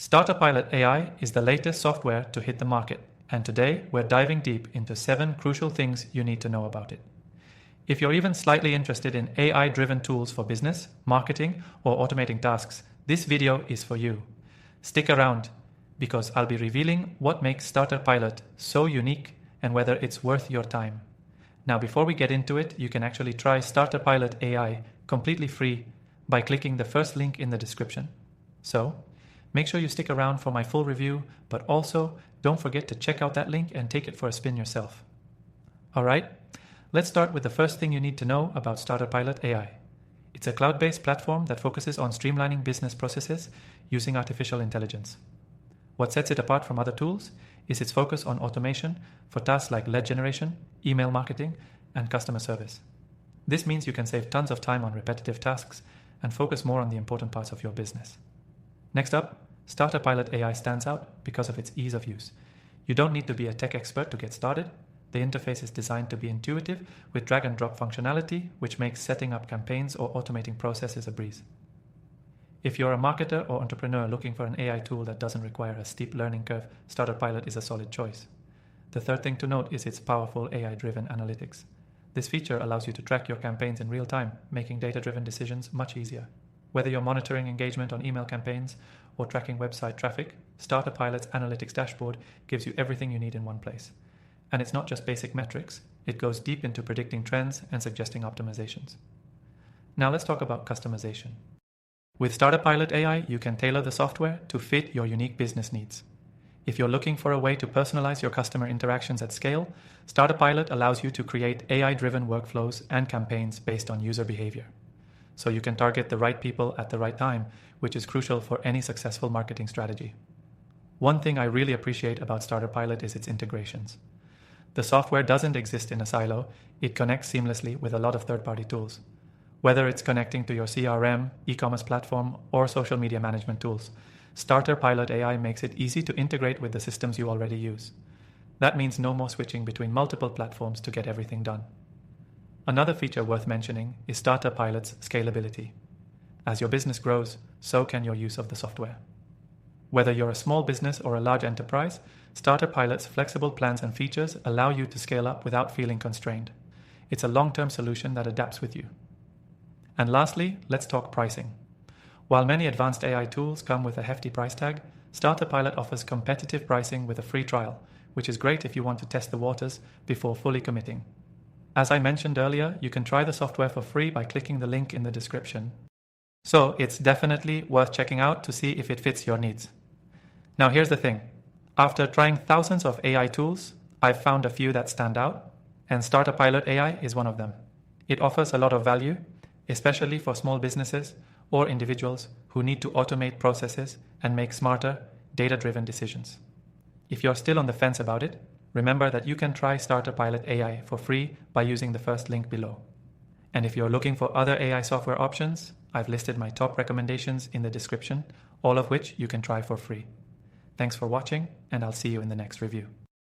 StarterPilot AI is the latest software to hit the market, and today we're diving deep into 7 crucial things you need to know about it. If you're even slightly interested in AI-driven tools for business, marketing, or automating tasks, this video is for you. Stick around, because I'll be revealing what makes StarterPilot so unique and whether it's worth your time. Now, before we get into it, you can actually try StarterPilot AI completely free by clicking the first link in the description. So, make sure you stick around for my full review, but also don't forget to check out that link and take it for a spin yourself. Alright, let's start with the first thing you need to know about StarterPilot AI. It's a cloud-based platform that focuses on streamlining business processes using artificial intelligence. What sets it apart from other tools is its focus on automation for tasks like lead generation, email marketing, and customer service. This means you can save tons of time on repetitive tasks and focus more on the important parts of your business. Next up, StarterPilot AI stands out because of its ease of use. You don't need to be a tech expert to get started. The interface is designed to be intuitive with drag-and-drop functionality, which makes setting up campaigns or automating processes a breeze. If you're a marketer or entrepreneur looking for an AI tool that doesn't require a steep learning curve, StarterPilot is a solid choice. The third thing to note is its powerful AI-driven analytics. This feature allows you to track your campaigns in real time, making data-driven decisions much easier. Whether you're monitoring engagement on email campaigns or tracking website traffic, StarterPilot's analytics dashboard gives you everything you need in one place. And it's not just basic metrics, it goes deep into predicting trends and suggesting optimizations. Now let's talk about customization. With StarterPilot AI, you can tailor the software to fit your unique business needs. If you're looking for a way to personalize your customer interactions at scale, StarterPilot allows you to create AI-driven workflows and campaigns based on user behavior. So you can target the right people at the right time, which is crucial for any successful marketing strategy. One thing I really appreciate about StarterPilot is its integrations. The software doesn't exist in a silo, it connects seamlessly with a lot of third-party tools. Whether it's connecting to your CRM, e-commerce platform, or social media management tools, StarterPilot AI makes it easy to integrate with the systems you already use. That means no more switching between multiple platforms to get everything done. Another feature worth mentioning is StarterPilot's scalability. As your business grows, so can your use of the software. Whether you're a small business or a large enterprise, StarterPilot's flexible plans and features allow you to scale up without feeling constrained. It's a long-term solution that adapts with you. And lastly, let's talk pricing. While many advanced AI tools come with a hefty price tag, StarterPilot offers competitive pricing with a free trial, which is great if you want to test the waters before fully committing. As I mentioned earlier, you can try the software for free by clicking the link in the description. So it's definitely worth checking out to see if it fits your needs. Now here's the thing. After trying thousands of AI tools, I've found a few that stand out, and StarterPilot AI is one of them. It offers a lot of value, especially for small businesses or individuals who need to automate processes and make smarter, data-driven decisions. If you're still on the fence about it, remember that you can try StarterPilot AI for free by using the first link below. And if you're looking for other AI software options, I've listed my top recommendations in the description, all of which you can try for free. Thanks for watching, and I'll see you in the next review.